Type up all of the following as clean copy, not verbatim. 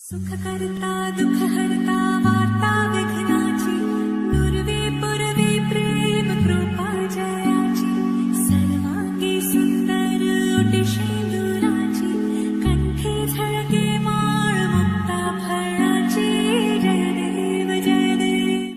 सुखकर्ता दुःखहर्ता वार्ता विघ्नाची नुरवी पुरवी प्रेम कृपा जयाची सर्वांगी सुंदर ओटी शेंदुराची कंठी झळके माळ मुक्ता फळाची जय देव जय देव.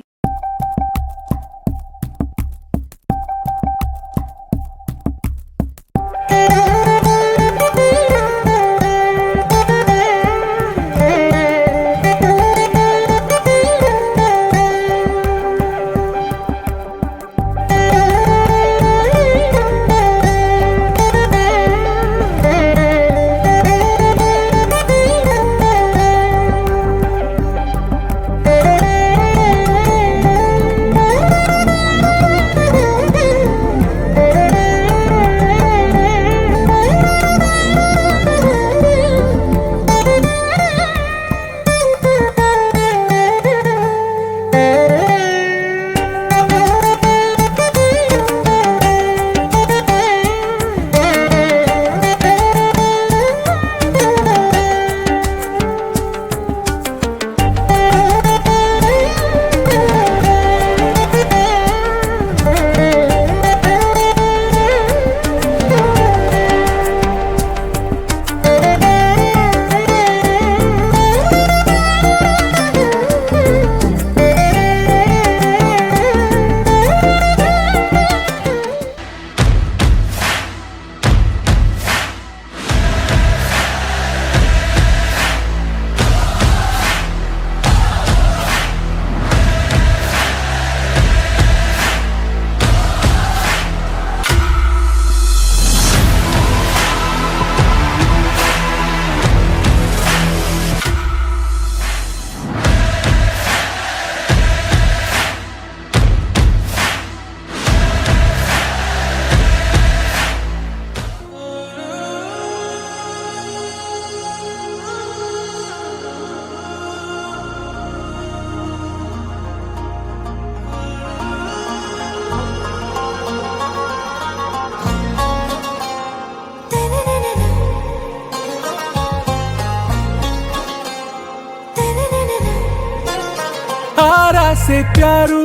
से प्यारू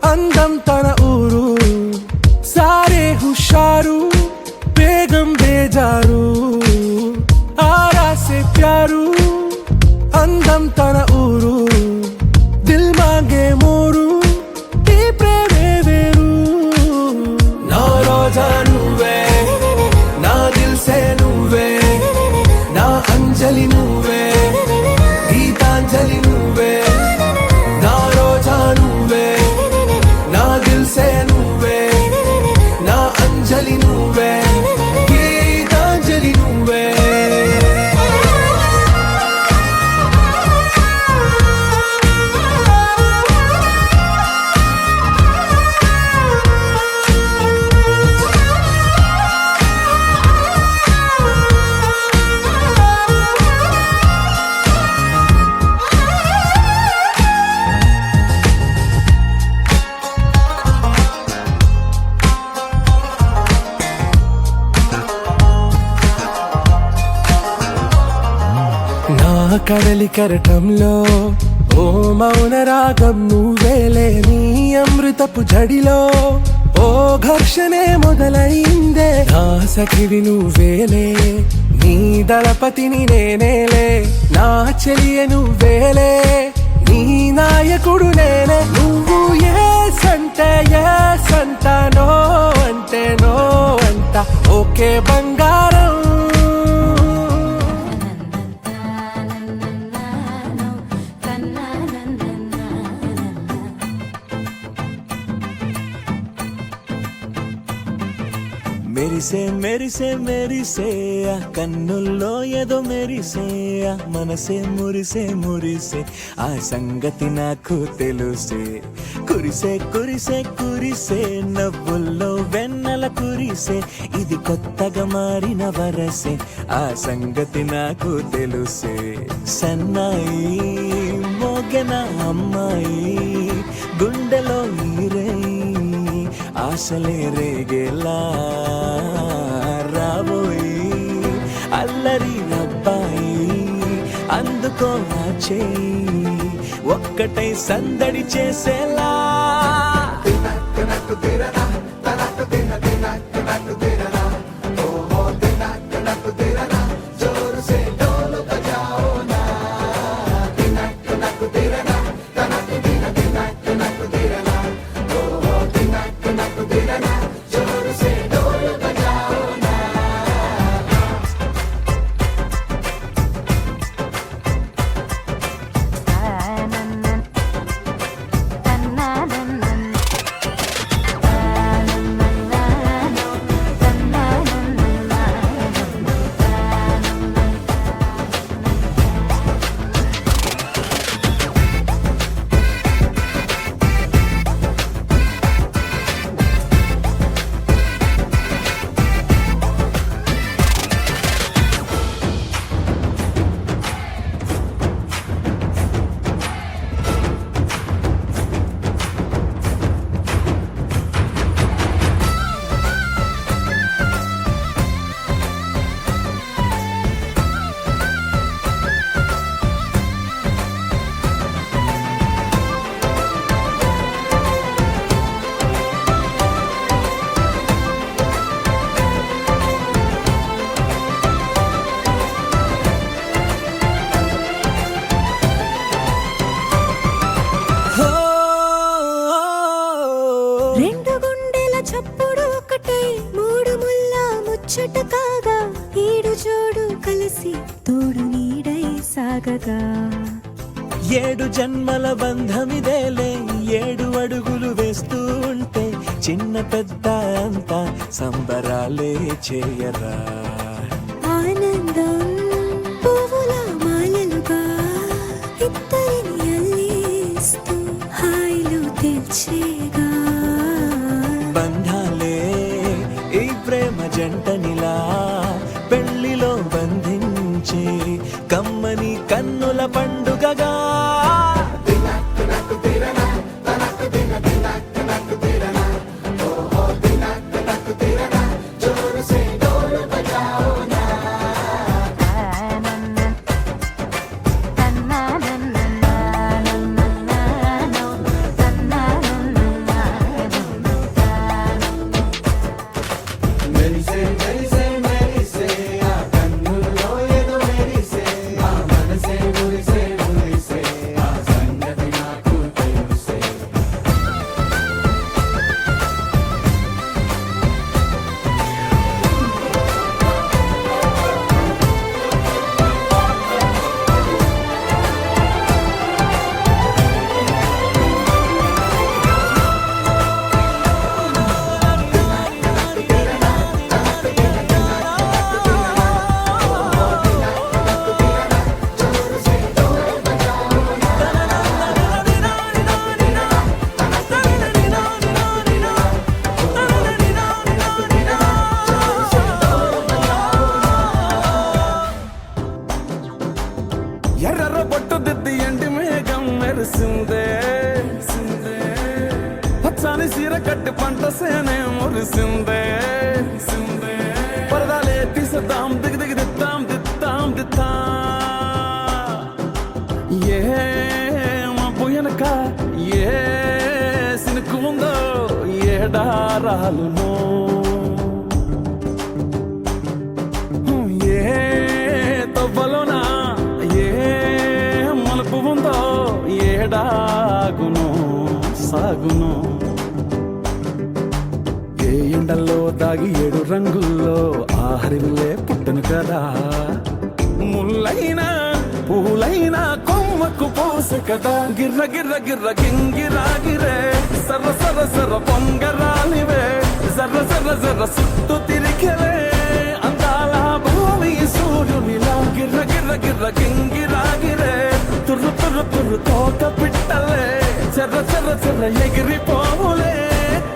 अंदम तन ऊरू सारे हुशारू बेगम बेजारू आरा से प्यारू अंदम तन ऊरू दिल मांगे मोरू ती प्रेमे वेरू ना रोजा నువ్వే నా దిల్ సే నువ్వే నా అంజలి నువ్వే గీతాంజలి నువ్వే నా రోజా నువ్వే నా దిల్ సే నువ్వే నా అంజలి నువ్వే గీతాంజలి నువ్వే. కడలి కరటంలో ఓ మౌన రాగం నువ్వేలే నీ అమృతపు జడిలో ఓ ఘర్షణే మొదలైందే నా సఖివి నువ్వేలే నీ దళపతిని నేనేలే నా చెలియ నువ్వేలే నీ నాయకుడు నేనే నువ్వు ఏ సంట నో అంటే నో అంట ఓకే బంగారం. మెరిసే మెరిసే మెరిసే ఆ కన్నుల్లో ఏదో మెరిసే ఆ మనసే మురిసే మురిసే ఆ సంగతి నాకు తెలుసే కురిసే కురిసే కురిసే నవ్వుల్లో వెన్నెల కురిసే ఇది కొత్తగా మారిన వరసే ఆ సంగతి నాకు తెలుసే సన్నాయి మోగెన అమ్మాయి గుండెలో ఈరే ఆశలే రేగేలా రాబోయి అల్లరి అబ్బాయి అందుకో నా చేయి ఒక్కటై సందడి చేసేలా రెండు గుండెల చప్పుడు ఒకటై మూడు ముళ్ళ ముచ్చట కాగా ఈడు జోడు కలిసి తోడు నీడై సాగగా ఏడు జన్మల బంధమిదేలే 7 అడుగులు వేస్తూ ఉంటే చిన్న పెద్ద అంతా సంబరాలే చేయరా ఆనందం పువ్వుల మాలలుగా ఇద్దరిని అల్లిస్తూ హాయిలో తెల్చేగా బంధాలే ఈ ప్రేమ జంటనిలా పెళ్లిలో బంధించి కమ్మని కన్నుల పండుగగా ఎర్ర బొట్టు దిద్ది ఎండి మేఘం మెరిసిందే పచ్చాని సీర కట్టి పంట సేనే మురిసిందే పరదాలే తీసేద్దాం దిగి దిగి దిద్దాం దిద్దాం దిద్దా ఏ మబ్బు వెనక ఏ సినుకు ఉందో ఏడారాలునో ఏ తవ్వలోనా ఏడాగును సాగును ఏ ఎండల్లో దాగి 7 రంగుల్లో ఆహరిల్లే పుట్టను కదా ముల్లైనా పూలైనా కొమ్మకు పోసె కదా గిర్ర గిర్ర గిర్ర గింగిరాగిరే సర్ర సర్ర సర్ర పొంగరాలివే జర్ర జర్ర జర్ర సుట్టు తిరిగలే అందాల భూమి సూర్యునిలా గిర్ర గిర్ర గిర్ర గింగిరాగిరే తుర్రు తుర్రు తుర్రు తోక పిట్టలే చెర్ర చెర్ర చెర్ర ఎగిరిపోవులే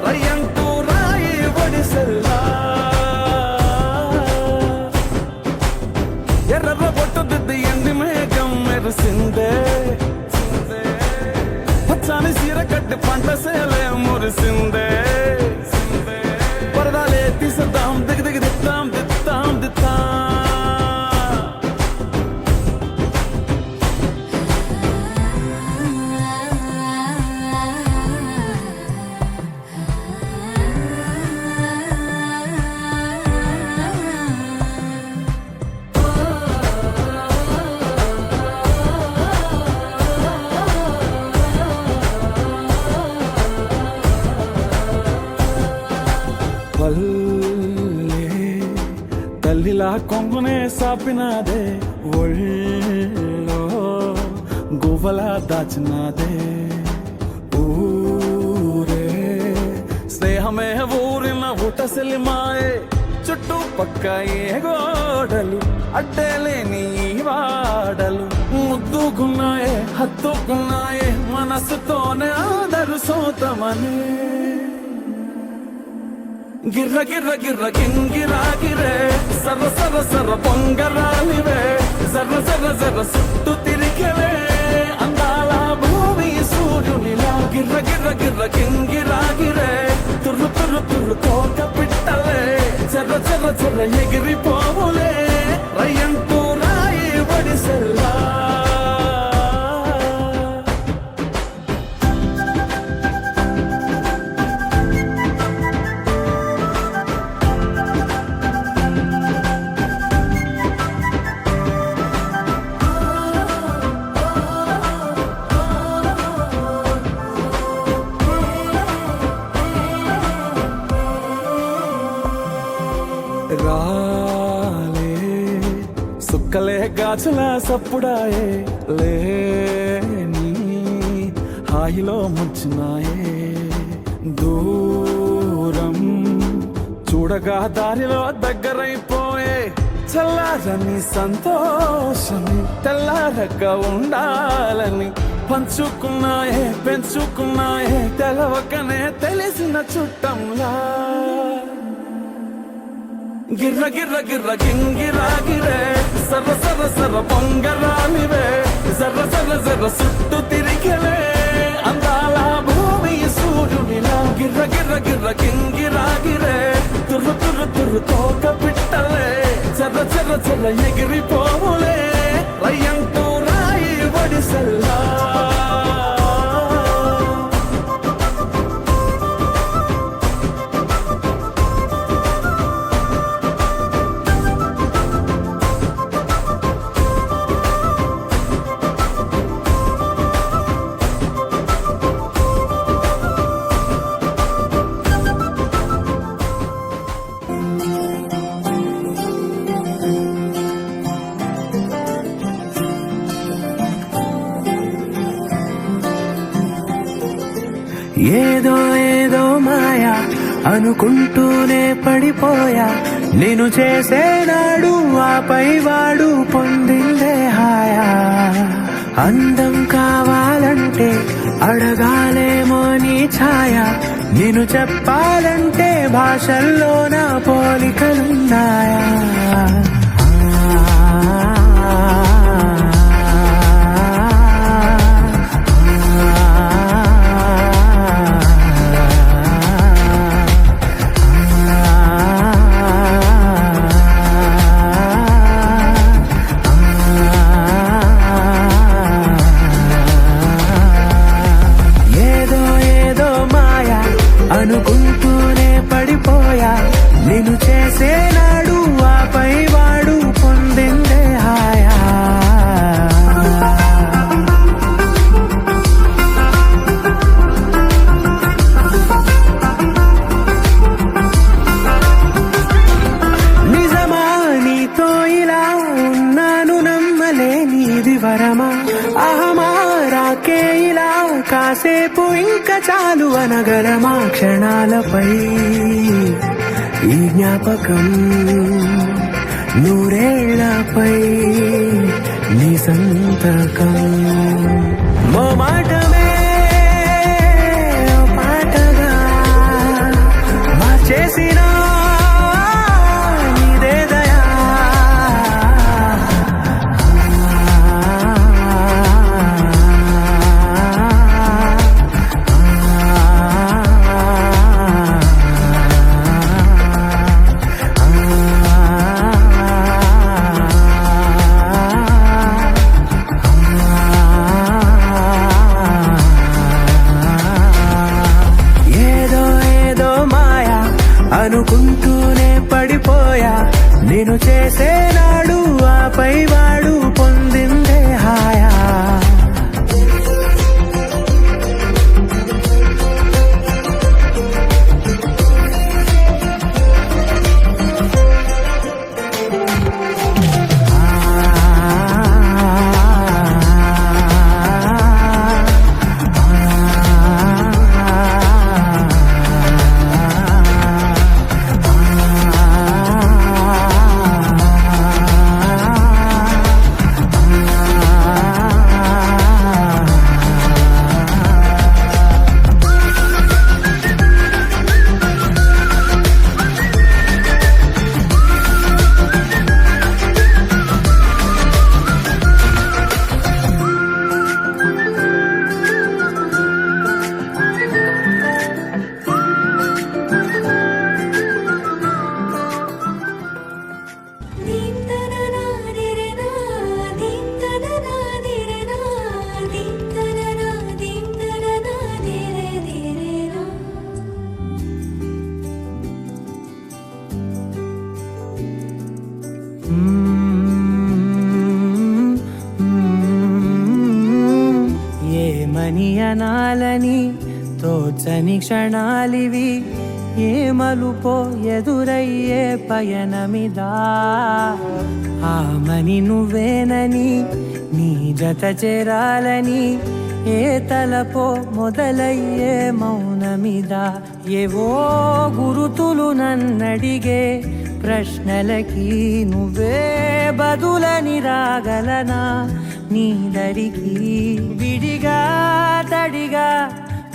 రయ్యంటూ రాయి ఒడిసెల్లా ఎర్ర బొట్టు దిద్ది ఎండి మేఘం మెరిసిందే పచ్చాని సీర కట్టి పంట సేలే మురిసిందే పరదాలే తీసేద్దాం దిగి దిగి దిద్దాం దిద్దాం దిద్దాం కొంగునే సాపినాదే ఒళ్ళో గువ్వలా దాచినాదే ఊరే స్నేహమే ఊరిన ఉటసిలి మాయే చుట్టూ పక్క ఏ గోడలు అడ్డలేని ఈ వాడలు ముద్దుకున్నాయే హత్తుకున్నాయే మనసుతోనే ఆదరు సోతమని గిర్ర గిర్ర గిర్ర గింగిరాగిరే సర్ర సర్ర సర్ర పొంగరాలివే జర్ర జర్ర జర్ర సుట్టు తిరిగలే అందాల భూమి సూర్యునిలా గిర్ర గిర్ర గిర్ర గింగిరాగిరే తుర్రు తుర్రు తుర్రు తోక పిట్టలే చెర్ర చెర్ర చెర్ర ఎగిరిపోవులే రయ్యంటూ రాయి వడిసెల్లా రాలే సుక్కలే గాచుల సప్పుడాయే లేని హాయిలో ముంచున్నాయే దూరం చూడగా దారిలో దగ్గరైపోయే చల్లారని సంతోషమి తెల్లారక ఉండాలని పంచుకున్నాయే పెంచుకున్నాయే తెలవకనే తెలిసిన చుట్టంలా గిర్ర గిర్ర గిర్ర గింగిరాగిరే సర్ర సర్ర సర్ర పొంగరాలివే జర్ర జర్ర జర్ర సుట్టు తిరిగలే అందాల భూమి సూర్యునిలా గిర్ర గిర్ర గిర్ర గింగిరాగిరే తుర్రు తుర్రు తుర్రు తోక పిట్టలే చెర్ర చెర్ర చెర్ర ఎగిరిపోవులే రయ్యంటూ రాయి వడిసెల్లా ఏదో ఏదో మాయా అనుకుంటూనే పడిపోయా నేను చేసేనాడు ఆపై వాడు పొందిందే హాయా అందం కావాలంటే అడగాలేమో నీ ఛాయ నేను చెప్పాలంటే భాషల్లో నా పోలికలున్నాయా అనుకుంటూనే పడిపోయా నేను చేసేనాడు ఆపై వాడు పొందిందే హాయా నిజమా నీతో ఇలా ఉన్నాను నమ్మలేనిది వరమా అహమా రాకే ఇలా కాసేపు ఇంకా చాలు అనగలమా క్షణాలపై ఈ జ్ఞాపకం నూరేళ్లపై నీ సంతకం మో మాటమే ఓ పాటగా మార్చేసిన నీదే దయా అనుకు ఏమని అనాలని తోచని క్షణాలివి, ఏ మలుపో ఎదురయ్యే పయనమిదా. ఆమని నువ్వేనని నీ జత చేరాలని, ఏ తలపో మొదలయ్యే మౌనమిదా. ఏవో గురుతులు నన్నడిగే ప్రశ్నలకి నువ్వే బదులని రాగలనా నీ దరికి. విడిగా తడిగా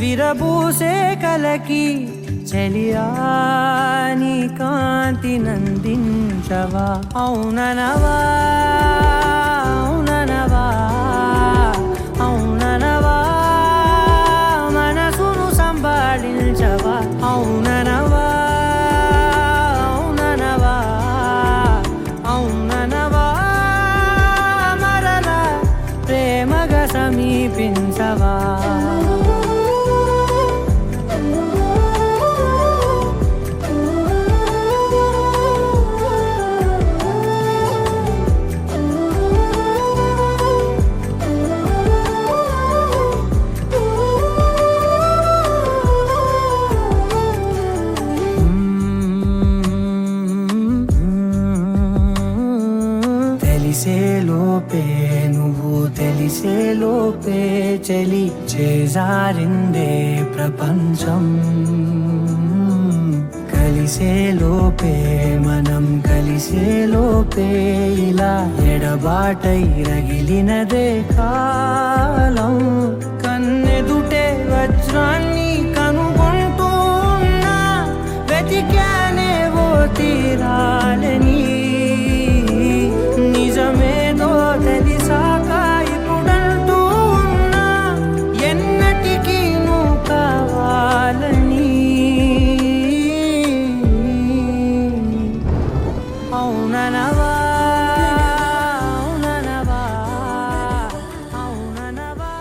విరబూసే కలకి చెలియా నీ కాంతి నందించవా. అవుననవా అవుననవా అవుననవా మనసును సంభాళించవా. అవుననవా అవుననవా అవుననవా మరలా ప్రేమగా సమీపించవా. తెలిసేలోపే నువ్వు తెలిసేలోపే చలి చేజారిందే ప్రపంచం. కలిసేలోపే మనం కలిసేలోపే ఇలా ఎడబాటై రగిలినదే కాలం. కన్నెదుటే వజ్రాన్ని కనుగొంటూ ఉన్నా, వెతికానే ఓ తీరాలని. నిజమేదో తెలిసాక ఇప్పుడంటూ ఉన్నా, ఎన్నటికీ నువ్వు కావాలని. అవుననవా అవుననవా అవుననవా.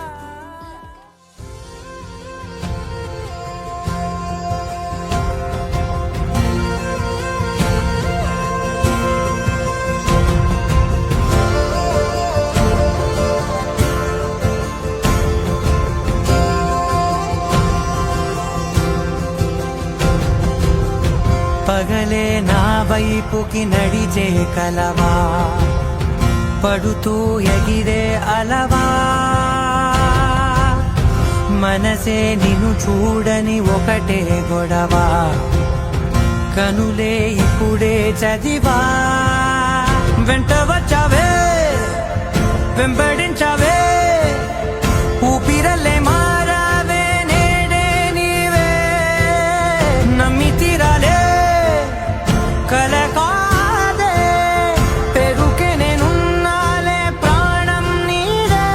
పగలే నా వైపుకి నడిచే కలవా, పడుతూ ఎగిరే అలవా. మనసే నిన్ను చూడని ఒకటే గొడవ, కనులే ఇప్పుడే చదివా. వెంట వచ్చావే వెంబడించావే, ఊపిరల్లే మారావే నేడే నీవే. నమ్మి తీరాలే కల కాదే, పెరుకే నేనున్నాలే ప్రాణం నీడే.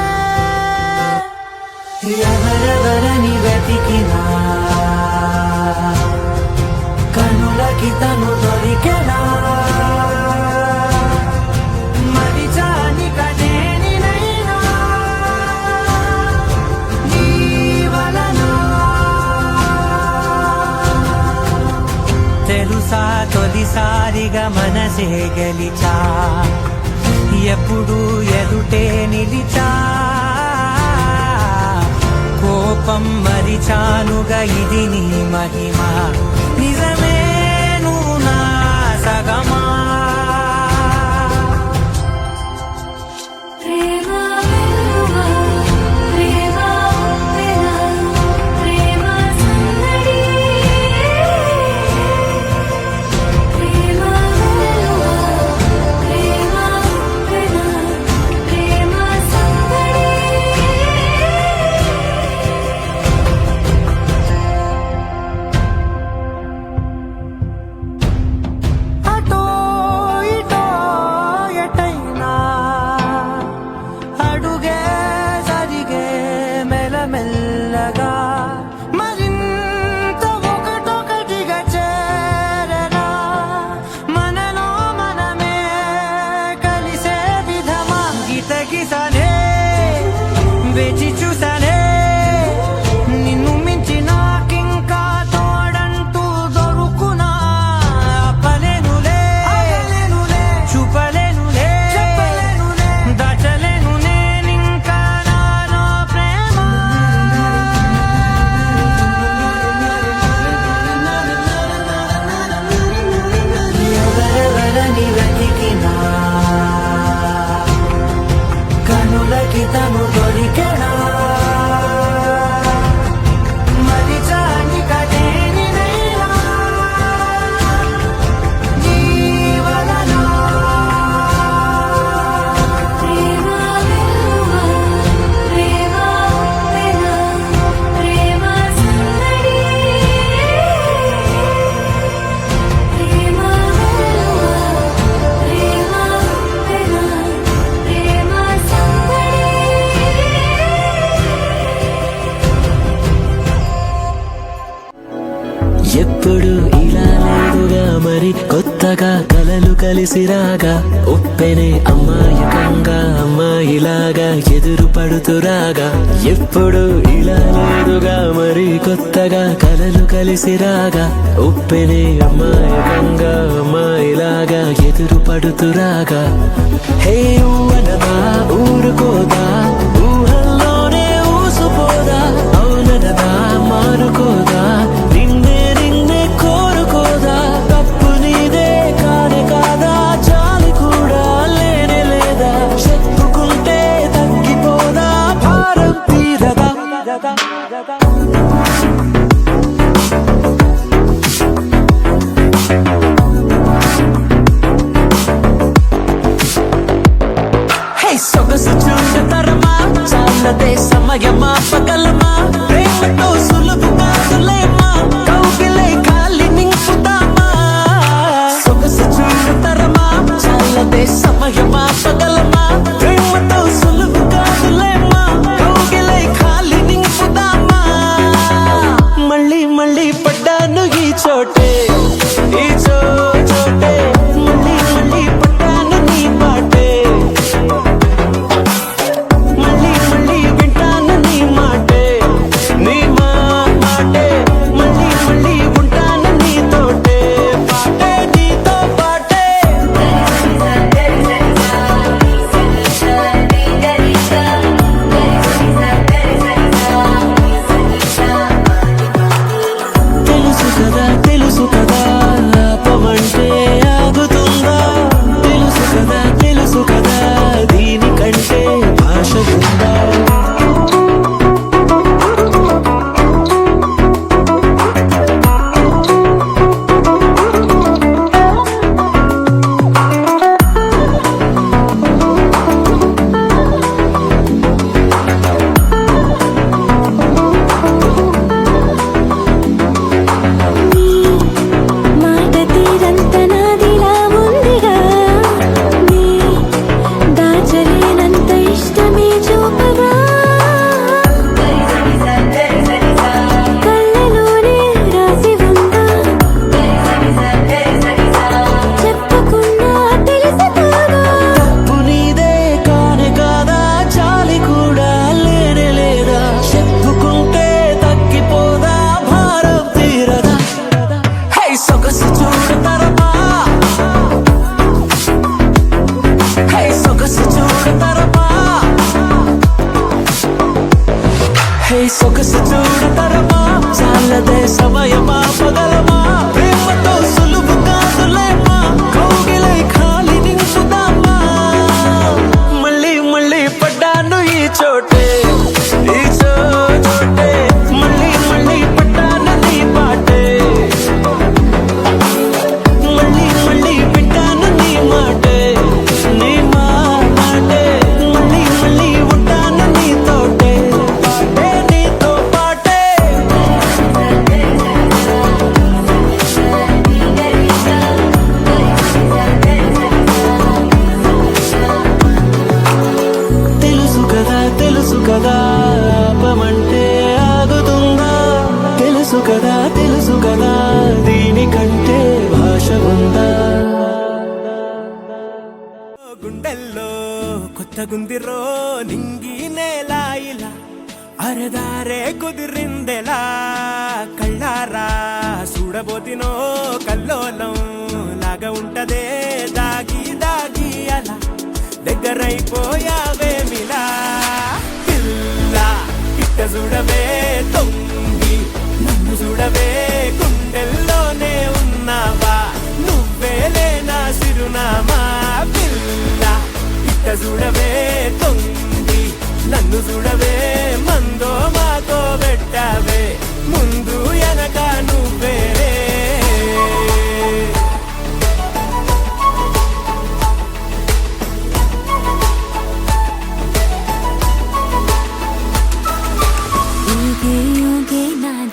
ఎవరెవరని వెతికినా కనులకి తను దొరికెనా. మరిచాని కదేనినైనా నీ వలన. తెలుసా తొలిసారిగా మనసే గెలిచా, ఎప్పుడు ఎదుటే నిలిచా. కోపం మరిచానుగా ఇది నీ మహిమ, నిజమే నువ్వు నా సగమా. ప్రేమ వెలువ ప్రేమ ఉప్పెన ప్రేమ సందడి. ప్రేమ వెలువ ప్రేమ ఉప్పెన ప్రేమ సందడి. అటో ఇటో ఎటైనా అడుగే జరిగే మెల్లమెల్లగా, మరింత ఒకటొకటిగా చేరనా. మనలో మనమే కలిసే విధమా. గీతగీసానే వేచి చూసానే, నిన్ను మించి నాకింకా తోడంటూ దొరుకునా. ఆపలేనులే చూపలేనులే దాచలేను నేనింకా నాలో ప్రేమ. మరి కొత్తగా కలలు కలిసి రాగా ఉప్పెనే అమ్మాయకంగా అమ్మాయిలాగా ఎదురు పడుతురాగా ఎప్పుడు ఇలా లేదుగా మరి కొత్తగా కలలు కలిసి రాగా ఉప్పెనే అమ్మాయకంగా అమ్మాయిలాగా ఎదురు పడుతురాగా హే ఊవనదా ఊరుకోదా ఊహల్లోనే ఊసుపోదా అవునదా మారుకోదా నిన్నే నిన్నే కోరుకోదా తప్పు నీదే కానే కాదా చాలి కూడా లేనే లేదా చెప్పుకుంటే తగ్గిపోదా భారం తీరదా సొగసు చూడతరమా చాలదే సమయమా పగలమా ప్రేమతో సులువు కాదులేమా కౌగిలే ఖాళీ నింపుతామా సొగసు చూడతరమా చాలదే సమయమా పగలమా ప్రేమతో సులువు కాదులేమా కౌగిలే ఖాళీ నింపుతామా మళ్ళీ మళ్ళీ పడ్డాను ఈ చోటే ఈ చోటే మళ్ళీ మళ్ళీ పడ్డాను నీ పాటే సొగసు చూడతరమా చాలదే సమయమా పగలమా ప్రేమతో సులువు కాదులేమా కౌగిలై ఖాళీ నింపుదామా మళ్ళీ మళ్ళీ పడ్డాను ఈ చోటే ఈ చోటే మళ్ళీ మళ్ళీ పడ్డాను నీ పాటే మళ్ళీ మళ్ళీ వింటాను నీ మాటే నీ మాటే మళ్ళీ మళ్ళీ ఉంటాను నీతోటే తెలుసు కదా ఆపమంటే ఆగుతుందా తెలుసు కదా దీనికంటే భాష ఉందా గుండెల్లో కొత్త గుందిరో నింగి నేల ఇలా అరదారే కుదిరిందెలా కళ్ళారా చూడబోతినో కల్లోలం లాగా ఉంటదే దాగి దాగి అలా దగ్గరైపోయావేమిలా పిల్ల ఇట్ట చూడవే తొంగి నన్ను చూడవే గుండెల్లోనే ఉన్నావా నువ్వేలే నా సిరునామా పిల్ల ఇట్ట చూడవే తొంగి నన్ను చూడవే మందో మాతో పెట్టావే ముందు ఎనక నువ్వేరే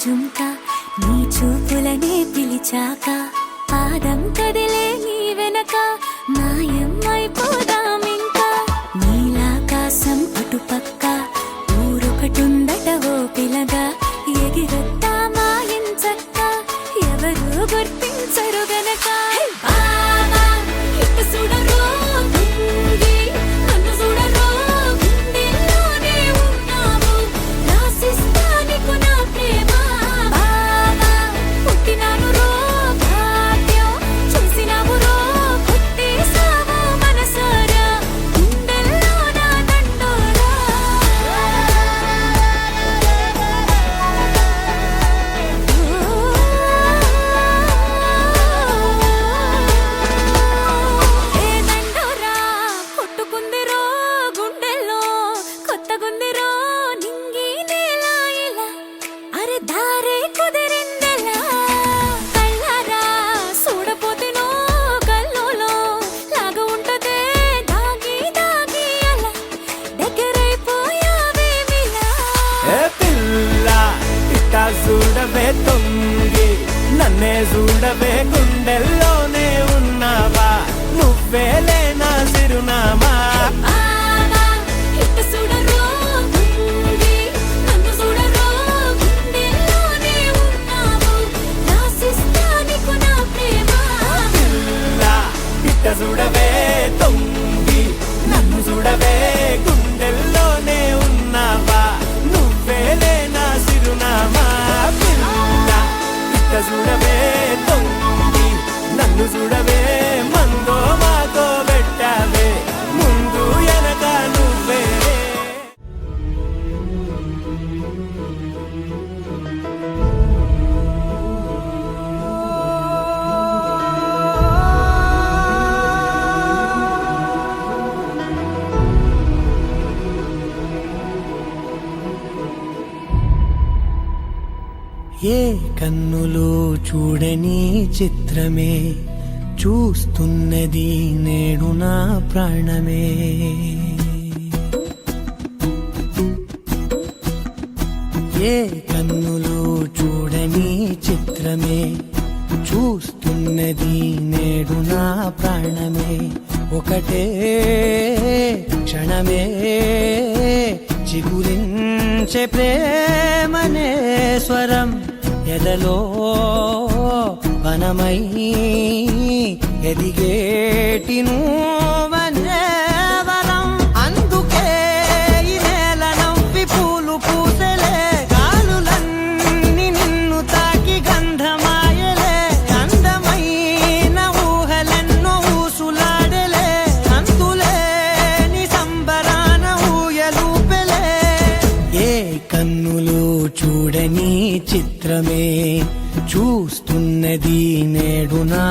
జుంకా నీ చూపులనే పిలిచాక పాదం కదిలే నీ వెనక మాయం అయిపోదామింకా నీలాకాశం అటుపక్క ఊరొకటుందట ఓ పిలగా ఎగిరొద్దా మాయించక్క ఎవరు గుర్తించరు గనక చూడవే గుండెల్లోనే ఉన్నావా నువ్వేలే నా చిరునామా ఆవా ఇటు చూడరో ఉంది నన్ను చూడరో గుండెల్లోనే ఉన్నావు రాసిస్తా నీకు నా ప్రేమ పిల్ల ఇట్ట చూడవే తొంగి నన్ను చూడవే గుండెల్లోనే ఉన్నావా నువ్వేలే నా చిరునామా పిల్ల ఇట్ట చూడవే తొంగి నన్ను చూడవే మందో మాతో పెట్టావే ముందు ఎనక నువ్వే ఏ కన్నులు చూడని చిత్రమే చూస్తున్నది నేడు నా ప్రాణమే ఏ కన్నులు చూడని చిత్రమే చూస్తున్నది నేడు నా ప్రాణమే ఒకటే క్షణమే చిగురించే ప్రేమనే స్వరం ఎదలో వనమై ఎదిగేటి నువ్వనే వరం అందుకే ఈ నేల నవ్వి పూలు పూసెలే గాలులన్నీ నిన్ను తాకి గంధమాయలే అందమైన ఊహలెన్నో ఊసులాడలే అంతులేని సంబరాన ఊయలూపెలే ఏ కన్నులు చూడని చిత్రమే చూస్తున్నది నేడు నా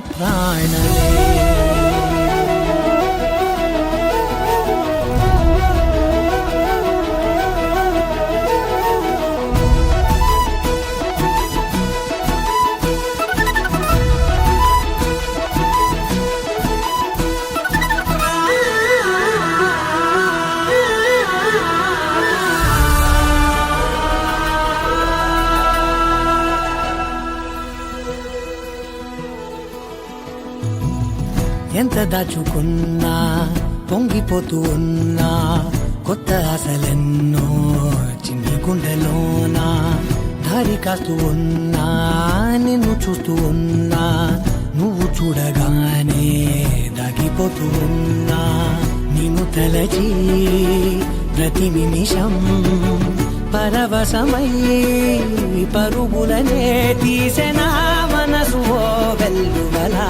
ప్రాణమే ఎంత దాచుకున్నా పొంగిపోతూ ఉన్నా కొత్త ఆశలెన్నో చిన్ని గుండెలోనా దారి కాస్తూ ఉన్నా నిన్ను చూస్తూ ఉన్నా నువ్వు చూడగానే దాగిపోతూ ఉన్నా నిన్ను తలచి ప్రతి నిమిషం పరవశమై పరుగులనే తీసెనా మనసు ఓ వెల్లువలా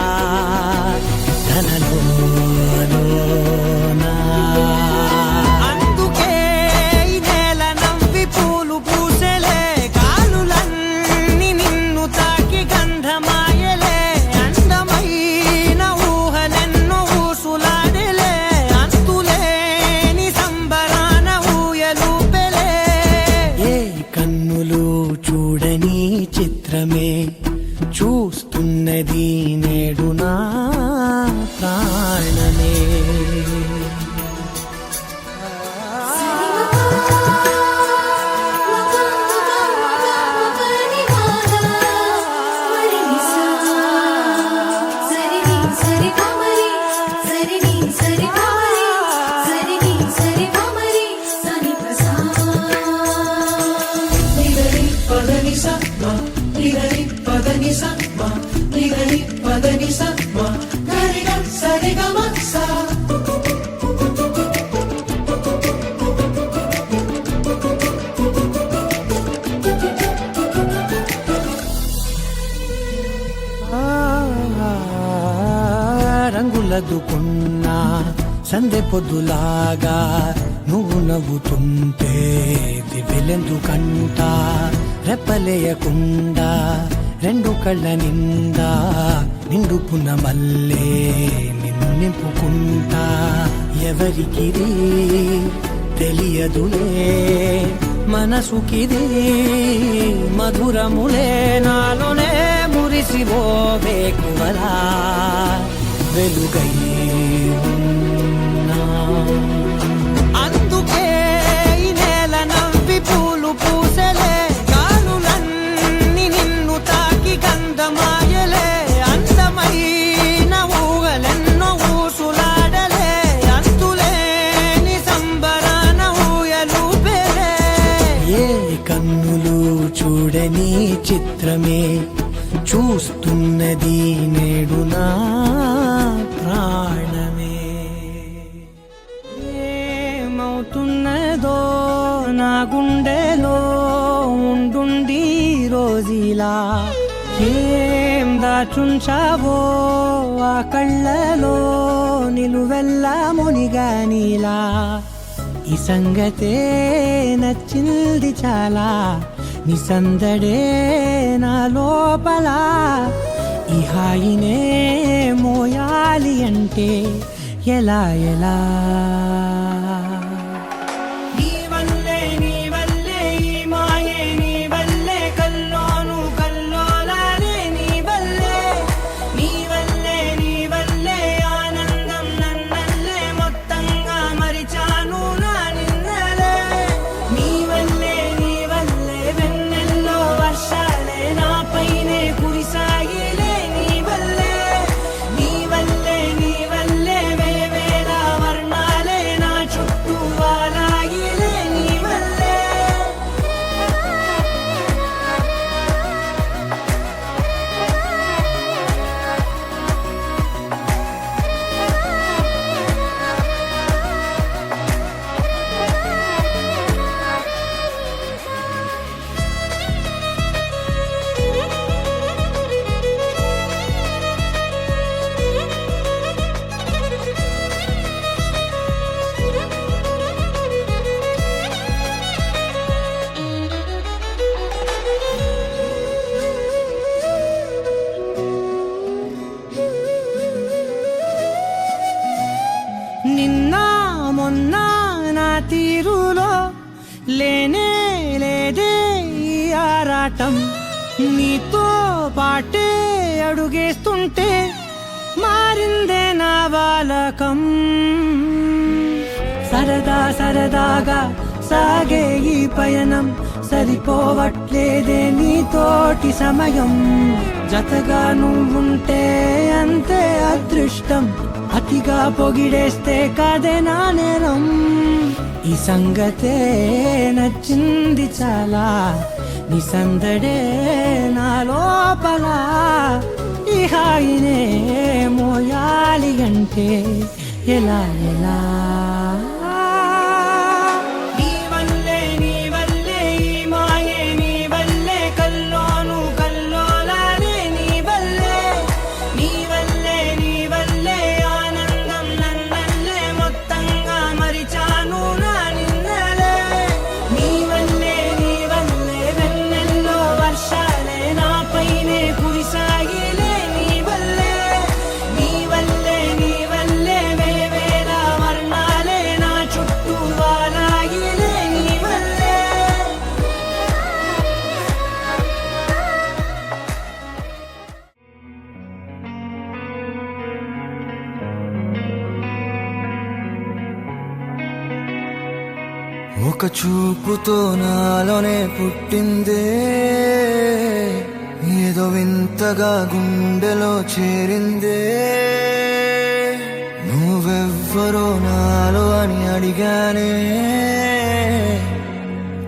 అందుకే ఈ నేల నవ్వి పూలు పూసెలే గాలులన్నీ నిన్ను తాకి గంధమాయలే అందమైన ఊహలెన్నో ఊసులాడలే అంతులేని సంబరాన ఊయలూపెలే ఏ కన్నులు చూడని చిత్రమే చూస్తున్నది నేడు నా ప్రాణమే రంగులదుకున్నా సందె పొద్దులాగా నువ్వు నవ్వుతుంటే దివ్వెలెందుకంట రెప్పలేయకుండా రెండు కళ్ళ నిండా నిండుకున్న మల్లే నిన్ను నింపుకుంటా ఎవరికిది తెలియదులే మనసుకిది మధురములే నాలోనే మురిసివో వేకువలా వెలుగై ఉన్నా అందుకే ఈ నేల నవ్వి పూలు పూసెలే గాలులన్నీ నిన్ను తాకి చూడని చిత్రమే చూస్తున్నది నేడు నా ప్రాణమే. ఏమవుతున్నదో నా గుండెలో ఉండుండి రోజిలా, ఏం దాచుంచావో ఆ కళ్ళలో నిలువెల్లా మునిగానిలా. ఈ సంగతే నచ్చింది చాలా, నీ సందడే నా లోపల. ఈ హాయినే మోయాలి అంటే ఎలా ఎలా. నీ వల్లే ఈ మాయే నీ వల్లే, కల్లోను కల్లోలానే నీ వల్లే. నీ వల్లే ఆనందం నన్నల్లే, మొత్తంగా మరిచాను నా నిన్నలే. నీ వల్లే వెన్నెల్లో వర్షాలే నాపైనే కురిసాగిలే. నీ వల్లే వేవేల వర్ణాలే నా చుట్టూ వాలాగిలే. నీ వల్లే నిన్న మొన్న నా తీరులో లేనే లేదే ఈ ఆరాటం. నీతో పాటే అడుగేస్తుంటే మారిందే నా బాలకం. సరదాగా సాగే ఈ పయనం, సరిపోవట్లేదే నీతోటి సమయం. జతగా నువ్వుంటే అంతే అదృష్టం, అతిగా పొగిడేస్తే కాదే నా నేరం. ఈ సంగతే నచ్చింది చాలా, నీ సందడే నా లోపల. ఈ హాయినే మోయాలి అంటే ఎలా ఎలా. నీ వల్లే ఈ మాయే నీ వల్లే, కల్లోను కల్లోలానే నీ వల్లే. నీ వల్లే ఆనందం నన్నల్లే, మొత్తంగా మరిచాను నా నిన్నలే. నీ వల్లే వెన్నెల్లో వర్షాలే నాపైనే కురిసాగిలే. నీ వల్లే వేవేల వర్ణాలే నా చుట్టూ వాలాగిలే. నీ వల్లే ఒక చూపుతో నాలోనే పుట్టిందే, ఏదో వింతగా గుండెలో చేరిందే. నువ్వెవ్వరో నాలో అని అడిగానే,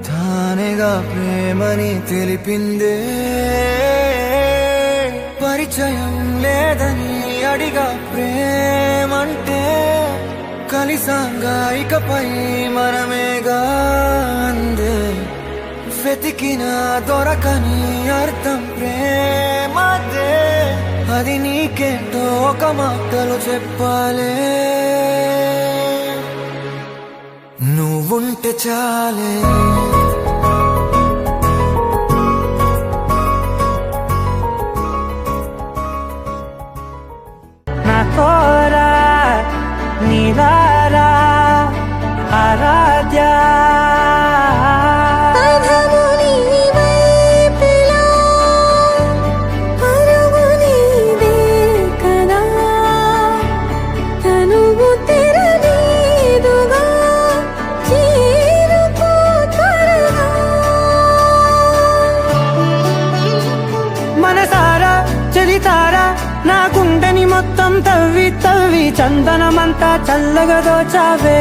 తానేగా ప్రేమని తెలిపిందే. పరిచయం లేదని అడిగా ప్రేమంటే, కలిసాంగా ఇకపై మనమేగా అందే. వెతికినా దొరకని అర్థం ప్రేమదే, అది నీకేంటో ఒక మాటలో చెప్పాలే. నువ్వుంటే చాలే. నా కోరా నీలారా ఆరాధ్య. పదము నీవైపులా, పరుగు నీదే కదా, తనువు తెరనీదుగా, చేరుకో త్వరగా. మనసారా చలితారా నా గుండెని మొత్తం తవ్వి చందనమంతా చల్లగా దోచావే.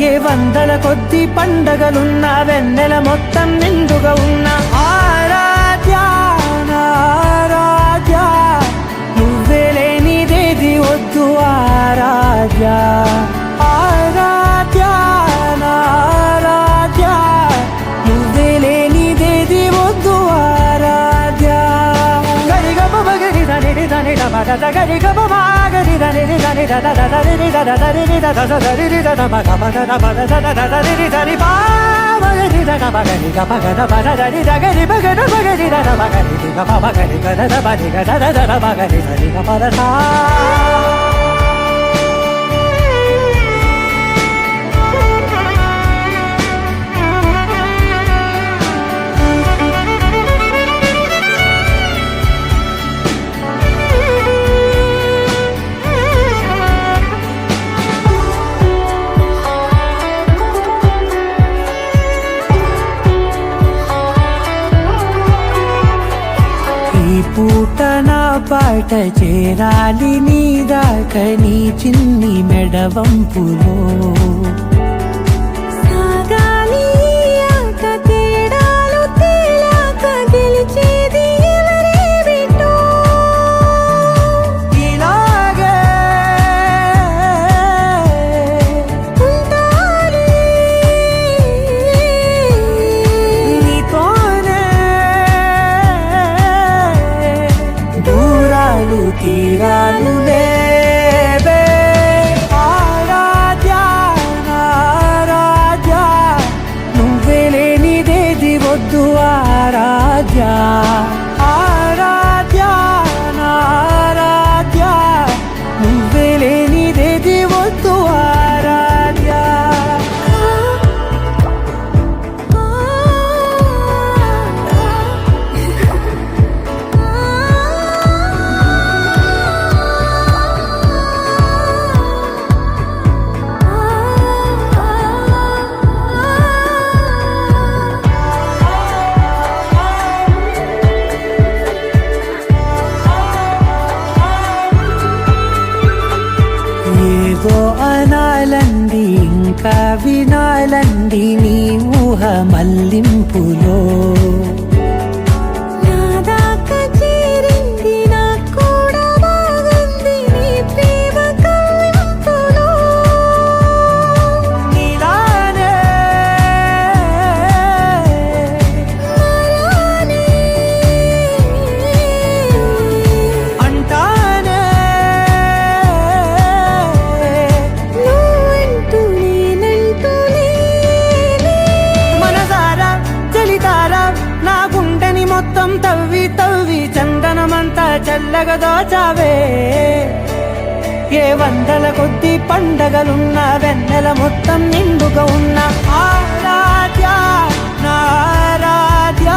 ఏ వందల కొద్ది పండగలున్న వెన్నెల మొత్తం నిండుగా ఉన్న ఆరాధ్య నా ఆరాధ్య నువ్వే లేనిదేది వద్దు ఆరాధ్య ఆరాధ్య నా ఆరాధ్య నువ్వే లేనిదేది వద్దు ఆరాధ్య గరి గమ గరి దని దని మగ గరి గమ గరి దని దని ద ద ద రి ద ద ద రి ద ద ద రి ద ద మగ మగ ద మ ద ద ద ద రి ద రి పా మగరి ద గ మగరి గ మగ ద మ ద రి ద గరి మగ ద మగరి ద ద మగరి ద గ మగరి గ ద ద మ రి గ ద ద ద మగరి ద రి గ మ ద సా పూట నా పాట చేరాలి నీ దాకా నీ చిన్ని మెడవంపులో సాగాలి ఆట తేడాలు తేలాక గెలిచేది ఎవరే బిడ్డో ఇలాగే ఉంటానే నీతోనే దూరాలు తీరాలు లేవే ఆరాధ్య నా ఆరాధ్య నువ్వే లేనిదేది వద్దు ఆరాధ్య ఆరాధ్య నా ఆరాధ్య నువ్వే లేనిదేది వద్దు ఆరాధ్య ఏదో అనాలండి ఇంకా వినాలండి నీ ఊహ మల్లింపులో నా దాకా చేరింది నాకు కూడా బాగుంది నీ ప్రేమ కవింపులో నీలానే మరానే అంటానే నువ్వంటూ నేనంటూ లేనే మనసారా చలితారా నా గుండెని మొత్తం తవ్వి తవ్వి చందనమంతా చల్లగా దోచావే ఏ వందల కొద్ది పండగలున్న వెన్నెల మొత్తం నిండుగా ఉన్న ఆరాధ్య నా ఆరాధ్య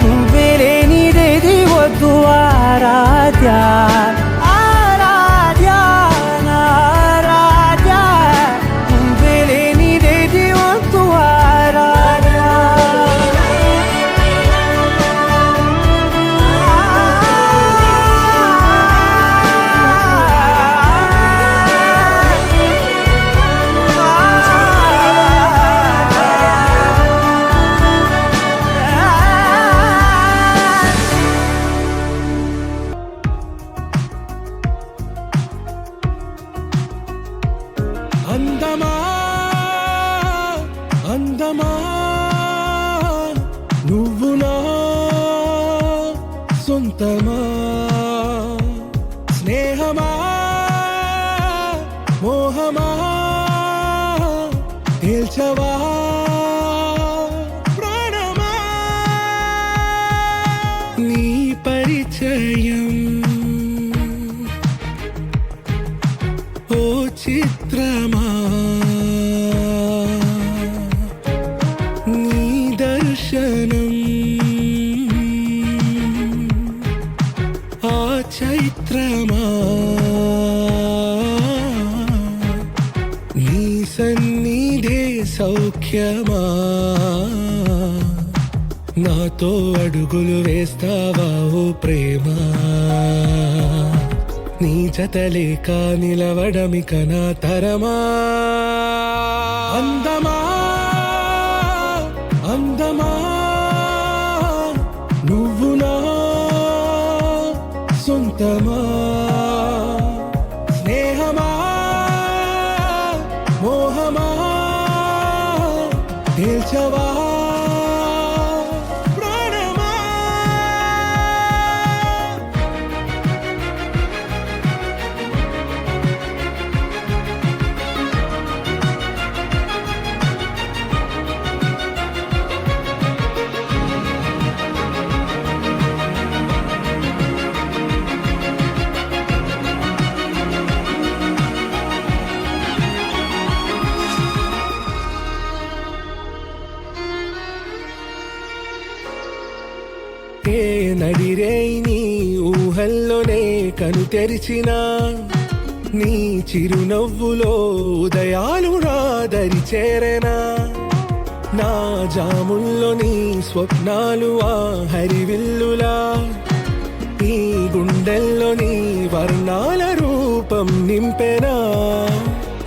నువ్వే లేనిదేది వద్దు ఆరాధ్య ఆరాధ్య నా ఆరాధ్య నువ్వే లేనిదేది వద్దు ఆరాధ్య అందమా అందమా నువ్వు నా సొంతమా స్నేహమా మోహమా తేల్చవా ప్రాణమా నీ పరిచయం ఓ చిత్రమా నీ దర్శనం ఆ చైత్రమా నీ సన్నిధే సౌఖ్యమా నాతో అడుగులు వేస్తావా ఓ ప్రేమ నీ జత లేక నిలవడమిక నా తరమా అందమా అందమా నువ్వు నా సొంతమా స్నేహమా మోహమా తేల్చవా ప్రాణమా ఏ నడిరే నీ ఊహల్లోనే కను తెరిచిన నీ చిరునవ్వులో ఉదయాలు నా దరి చేరెనా నా జాముల్లో నీ స్వప్నాలు ఆ హరివిల్లులా ఈ గుండెల్లో నీ వర్ణాల రూపం నింపెనా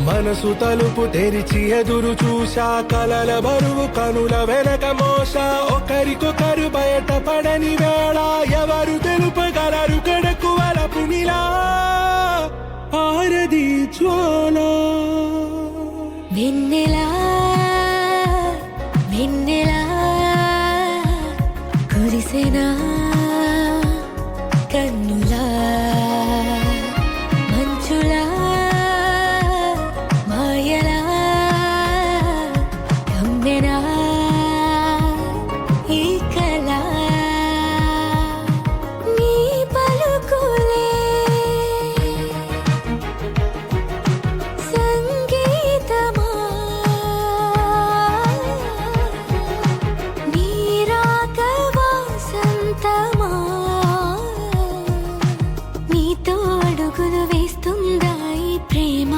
మనసు తలుపు తెరిచి ఎదురు చూసా కలల బరువు కనుల వెనక మోసా ఒకరికొకరు బయట పడని వేళ ఎవరు తెలుపగలరు కడకు వలపు నిలా ఆరది జ్వాల వెన్నెలా వెన్నెలా కురిసెనా కన్నులా మంచులా మాయలా కమ్మెనా ఈ కళ నీ పలుకులే సంగీతమా నీ రాక వాసంతమా నీతో అడుగులు వేస్తుందా ఈ ప్రేమ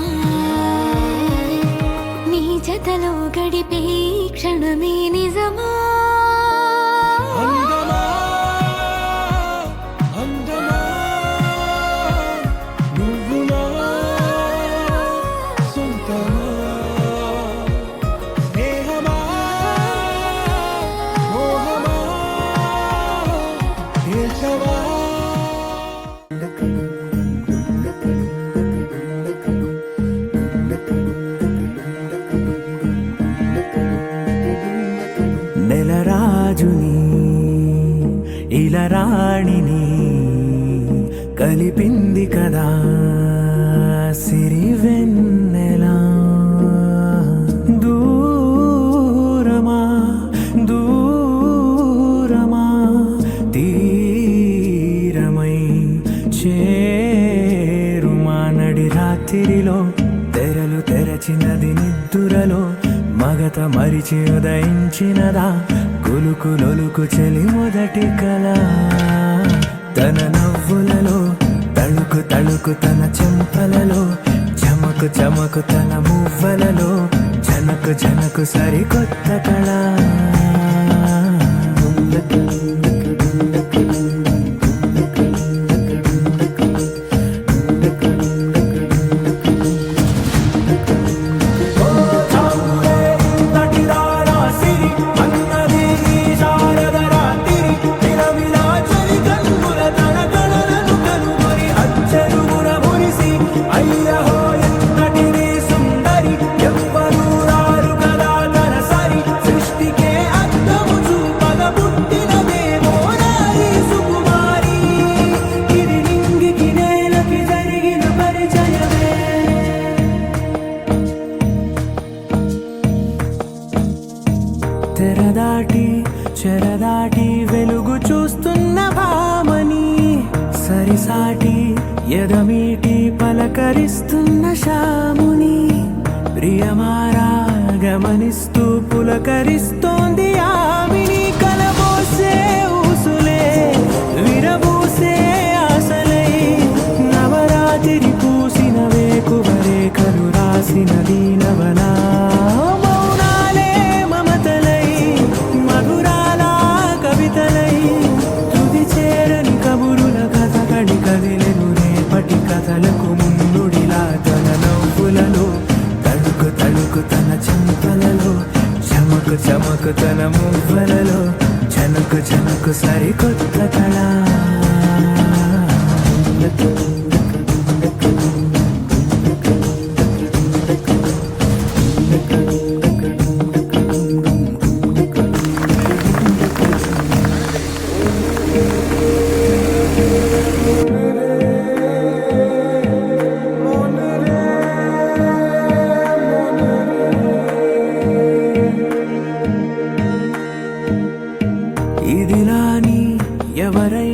నీ జతలో గడిపే ఈ క్షణమే నిజమా అందమా అందమా నువ్వు నా సొంతమా స్నేహమా మోహమా తేల్చవా నెలరాజుని ఇలరాణిని కలిపింది కదా సిరివెన్నెలా దూరమా దూరమా తీరమై చేరుమా నడి రాత్రిలో తెరలు తెరచినది నిద్దురలో మగత మరిచి ఉదయించినదా కులుకులొలుకు చెలి మొదటి కళ తన నవ్వులలో తళుకు తళుకు తన చెంపలలో చమకు చమకు తన మువ్వలలో జనకు జనకు సరికొత్త కళ తెరదాటి చెరదాటి వెలుగు చూస్తున్న భామని సరిసాటి ఎదమీటి పలకరిస్తున్న శాముని ప్రియమారా గమనిస్తూ పులకరిస్తోంది ఆవిని కలబోసే ఊసులే విరబూసే ఆశలై నవరాత్రి పూసిన వేకువరే కలు రాసిన దీనవనా మౌనాలే మమతలై మధురాల కవితలై తుది చేరని కబురుల కథ కడి కదిలెను రేపటి కథలకు ముందుడిలా తన నవ్వులలో తళుకు తళుకు తన చెంత చమకు చమకు తన మువ్వలలో చనుకు చనుకు సరికొత్త కళ ఇదిలాని ఎవరై